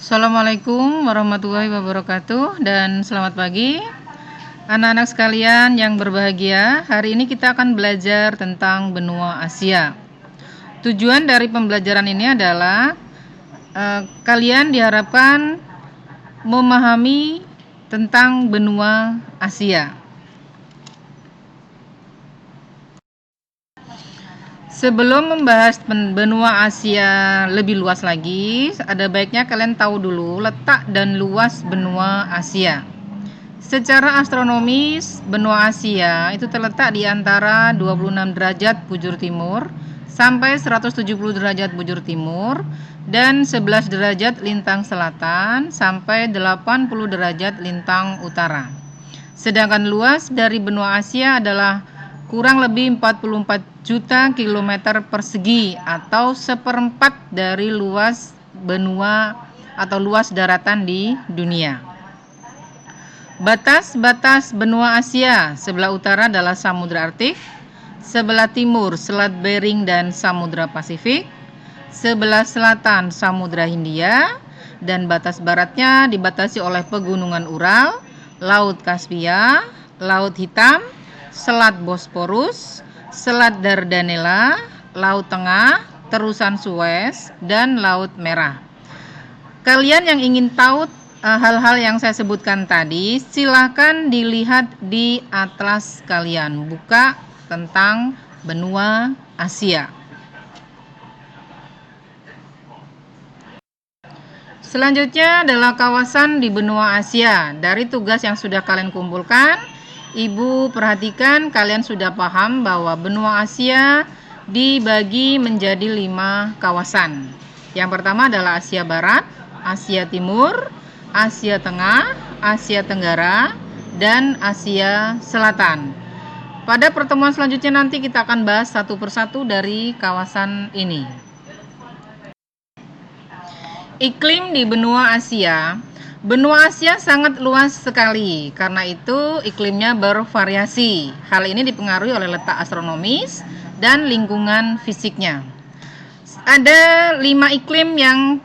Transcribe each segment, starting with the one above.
Assalamualaikum warahmatullahi wabarakatuh dan selamat pagi anak-anak sekalian yang berbahagia. Hari ini kita akan belajar tentang benua Asia. Tujuan dari pembelajaran ini adalah kalian diharapkan memahami tentang benua Asia. Sebelum membahas benua Asia lebih luas lagi, ada baiknya kalian tahu dulu letak dan luas benua Asia. Secara astronomis, benua Asia itu terletak di antara 26 derajat bujur timur sampai 170 derajat bujur timur dan 11 derajat lintang selatan sampai 80 derajat lintang utara. Sedangkan luas dari benua Asia adalah kurang lebih 44 juta kilometer persegi atau seperempat dari luas benua atau luas daratan di dunia. Batas-batas benua Asia, sebelah utara adalah Samudra Arktik, sebelah timur Selat Bering dan Samudra Pasifik, sebelah selatan Samudra Hindia, dan batas baratnya dibatasi oleh Pegunungan Ural, Laut Kaspia, Laut Hitam, Selat Bosporus, Selat Dardanella, Laut Tengah, Terusan Suez, dan Laut Merah. Kalian yang ingin tahu hal-hal yang saya sebutkan tadi, silakan dilihat di atlas kalian. Buka tentang benua Asia. Selanjutnya adalah kawasan di benua Asia. Dari tugas yang sudah kalian kumpulkan, Ibu perhatikan kalian sudah paham bahwa benua Asia dibagi menjadi 5 kawasan. Yang pertama adalah Asia Barat, Asia Timur, Asia Tengah, Asia Tenggara, dan Asia Selatan. Pada pertemuan selanjutnya nanti kita akan bahas satu persatu dari kawasan ini. Iklim di benua Asia. Benua Asia sangat luas sekali, karena itu iklimnya bervariasi. Hal ini dipengaruhi oleh letak astronomis dan lingkungan fisiknya. Ada 5 iklim yang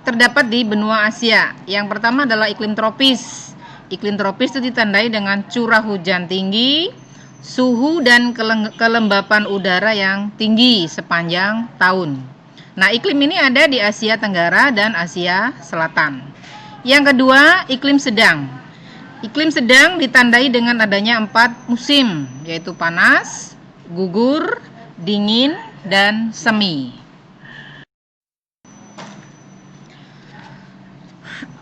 terdapat di benua Asia. Yang pertama adalah iklim tropis. Iklim tropis itu ditandai dengan curah hujan tinggi, suhu dan kelembapan udara yang tinggi sepanjang tahun. Nah, iklim ini ada di Asia Tenggara dan Asia Selatan. Yang kedua, iklim sedang. Iklim sedang ditandai dengan adanya 4 musim, yaitu panas, gugur, dingin, dan semi.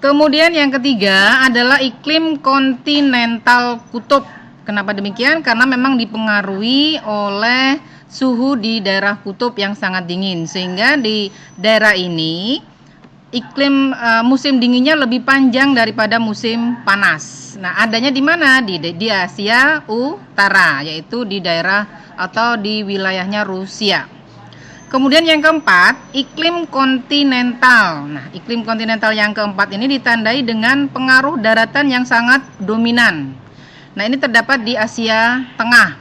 Kemudian yang ketiga adalah iklim kontinental kutub. Kenapa demikian? Karena memang dipengaruhi oleh suhu di daerah kutub yang sangat dingin, sehingga di daerah ini iklim musim dinginnya lebih panjang daripada musim panas. Nah, adanya di mana? Di Asia Utara, yaitu di daerah atau di wilayahnya Rusia. Kemudian yang keempat, iklim kontinental. Nah, iklim kontinental yang keempat ini ditandai dengan pengaruh daratan yang sangat dominan. Nah, ini terdapat di Asia Tengah,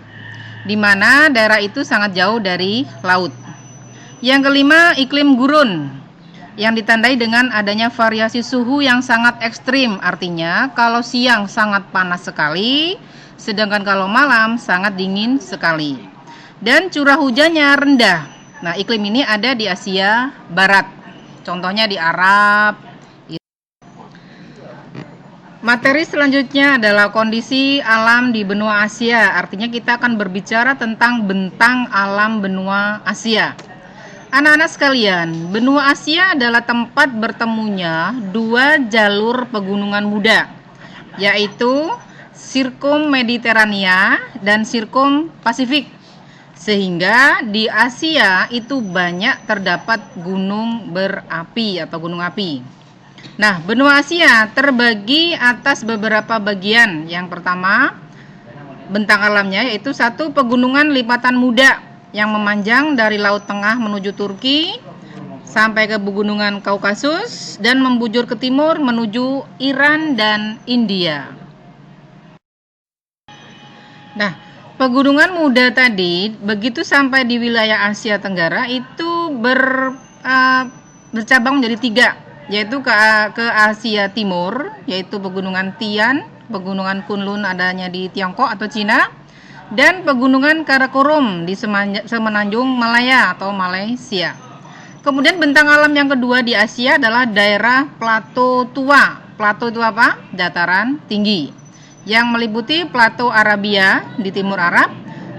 di mana daerah itu sangat jauh dari laut. Yang kelima, iklim gurun, yang ditandai dengan adanya variasi suhu yang sangat ekstrim. Artinya kalau siang sangat panas sekali, sedangkan kalau malam sangat dingin sekali. Dan curah hujannya rendah. Nah, iklim ini ada di Asia Barat. Contohnya di Arab. Materi selanjutnya adalah kondisi alam di benua Asia. Artinya kita akan berbicara tentang bentang alam benua Asia. Anak-anak sekalian, benua Asia adalah tempat bertemunya 2 jalur pegunungan muda, yaitu Sirkum Mediterania dan Sirkum Pasifik. Sehingga di Asia itu banyak terdapat gunung berapi atau gunung api. Nah, benua Asia terbagi atas beberapa bagian. Yang pertama, bentang alamnya yaitu 1 pegunungan lipatan muda yang memanjang dari Laut Tengah menuju Turki sampai ke pegunungan Kaukasus dan membujur ke timur menuju Iran dan India. Nah, pegunungan muda tadi begitu sampai di wilayah Asia Tenggara itu bercabang menjadi 3. yaitu ke Asia Timur, yaitu pegunungan Tian, pegunungan Kunlun adanya di Tiongkok atau Cina, dan pegunungan Karakorum di Semenanjung Malaya atau Malaysia. Kemudian bentang alam yang kedua di Asia adalah daerah Plato Tua. Plato itu apa? Dataran tinggi, yang meliputi Plato Arabia di timur Arab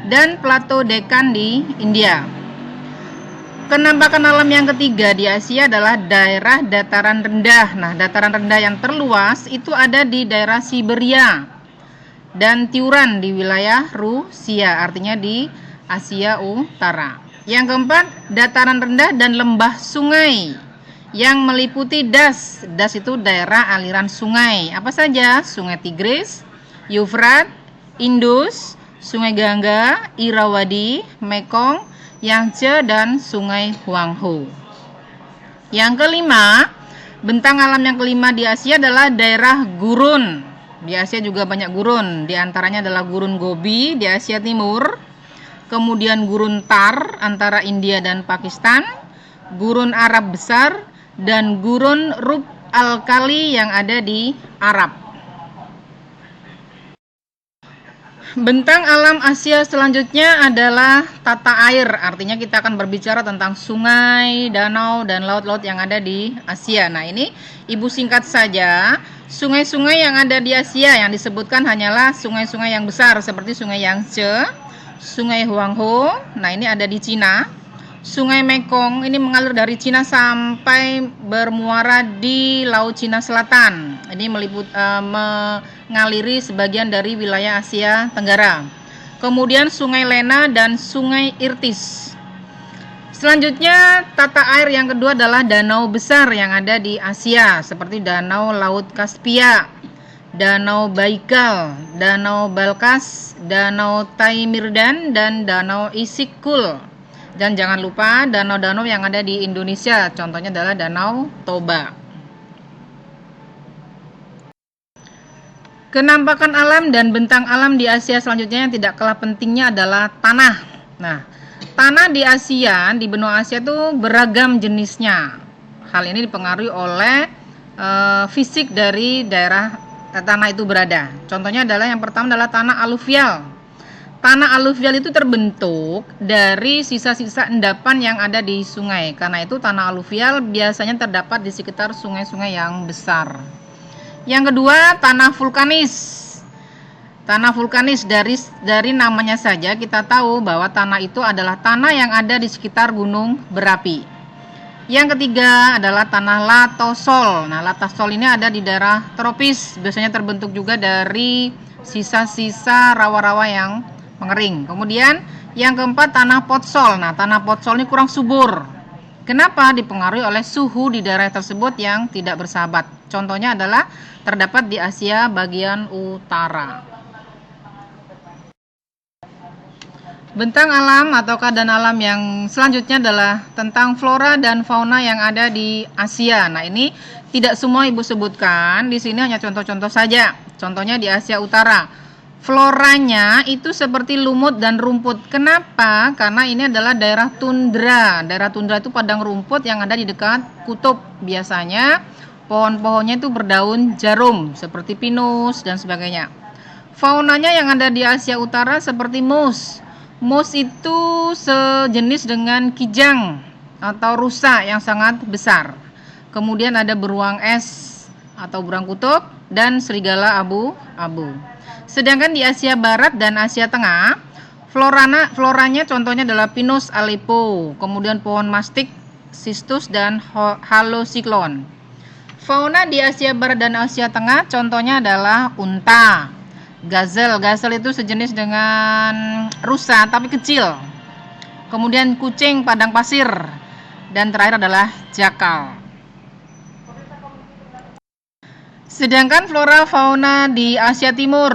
dan Plato Dekan di India. Penampakan alam yang ketiga di Asia adalah daerah dataran rendah. Nah, dataran rendah yang terluas itu ada di daerah Siberia dan Tiuran di wilayah Rusia, artinya di Asia Utara. Yang keempat, dataran rendah dan lembah sungai yang meliputi das. Das itu daerah aliran sungai. Apa saja? Sungai Tigris, Yufrat, Indus, Sungai Gangga, Irrawaddy, Mekong, Yangtze, dan Sungai Huanghe. Yang kelima, bentang alam yang kelima di Asia adalah daerah gurun. Di Asia juga banyak gurun, di antaranya adalah gurun Gobi di Asia Timur, kemudian gurun Thar antara India dan Pakistan, gurun Arab Besar, dan gurun Rub al-Khali yang ada di Arab. Bentang alam Asia selanjutnya adalah tata air, artinya kita akan berbicara tentang sungai, danau, dan laut-laut yang ada di Asia. Nah, ini Ibu singkat saja, sungai-sungai yang ada di Asia yang disebutkan hanyalah sungai-sungai yang besar seperti Sungai Yangtze, Sungai Huanghe, nah ini ada di Cina. Sungai Mekong ini mengalir dari Cina sampai bermuara di Laut Cina Selatan. Ini mengaliri sebagian dari wilayah Asia Tenggara. Kemudian Sungai Lena dan Sungai Irtis. Selanjutnya tata air yang kedua adalah danau besar yang ada di Asia seperti Danau Laut Kaspia, Danau Baikal, Danau Balkas, Danau Taimirdan, dan Danau Isyk-Kul. Dan jangan lupa danau-danau yang ada di Indonesia, contohnya adalah Danau Toba. Kenampakan alam dan bentang alam di Asia selanjutnya yang tidak kalah pentingnya adalah tanah. Nah, tanah di Asia, di benua Asia itu beragam jenisnya. Hal ini dipengaruhi oleh fisik dari daerah tanah itu berada. Contohnya adalah yang pertama adalah tanah aluvial. Tanah aluvial itu terbentuk dari sisa-sisa endapan yang ada di sungai. Karena itu tanah aluvial biasanya terdapat di sekitar sungai-sungai yang besar. Yang kedua, tanah vulkanis. Tanah vulkanis dari namanya saja kita tahu bahwa tanah itu adalah tanah yang ada di sekitar gunung berapi. Yang ketiga adalah tanah latosol. Nah, latosol ini ada di daerah tropis. Biasanya terbentuk juga dari sisa-sisa rawa-rawa yang mengering. Kemudian yang keempat tanah potsol. Nah, tanah potsol ini kurang subur. Kenapa? Dipengaruhi oleh suhu di daerah tersebut yang tidak bersahabat. Contohnya adalah terdapat di Asia bagian utara. Bentang alam atau keadaan alam yang selanjutnya adalah tentang flora dan fauna yang ada di Asia. Nah, ini tidak semua Ibu sebutkan. Di sini hanya contoh-contoh saja. Contohnya di Asia Utara. Floranya itu seperti lumut dan rumput. Kenapa? Karena ini adalah daerah tundra. Daerah tundra itu padang rumput yang ada di dekat kutub. Biasanya pohon-pohonnya itu berdaun jarum seperti pinus dan sebagainya. Faunanya yang ada di Asia Utara seperti moose. Moose itu sejenis dengan kijang atau rusa yang sangat besar. Kemudian ada beruang es atau beruang kutub dan serigala abu-abu. Sedangkan di Asia Barat dan Asia Tengah, floranya contohnya adalah Pinus aleppo, kemudian pohon mastik, cistus, dan halocyclone. Fauna di Asia Barat dan Asia Tengah contohnya adalah unta, gazelle. Gazelle itu sejenis dengan rusa tapi kecil. Kemudian kucing padang pasir, dan terakhir adalah jakal. Sedangkan flora fauna di Asia Timur.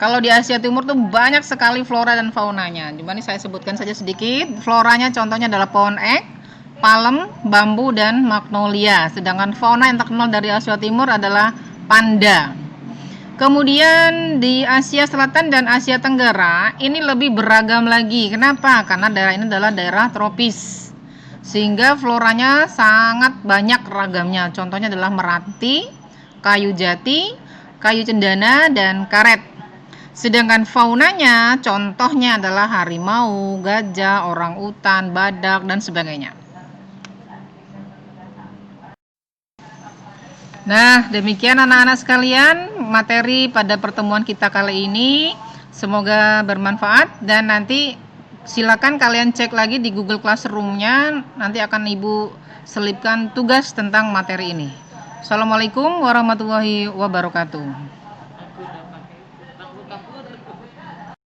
Kalau di Asia Timur tuh banyak sekali flora dan faunanya. Cuma ini saya sebutkan saja sedikit. Floranya contohnya adalah pohon ek, palem, bambu, dan magnolia. Sedangkan fauna yang terkenal dari Asia Timur adalah panda. Kemudian di Asia Selatan dan Asia Tenggara ini lebih beragam lagi. Kenapa? Karena daerah ini adalah daerah tropis. sehingga floranya sangat banyak ragamnya. Contohnya adalah meranti, kayu jati, kayu cendana, dan karet. Sedangkan faunanya contohnya adalah harimau, gajah, orang utan, badak, dan sebagainya. Nah, demikian anak-anak sekalian materi pada pertemuan kita kali ini. Semoga bermanfaat dan nanti silakan kalian cek lagi di Google Classroom-nya. Nanti akan Ibu selipkan tugas tentang materi ini. Assalamualaikum warahmatullahi wabarakatuh.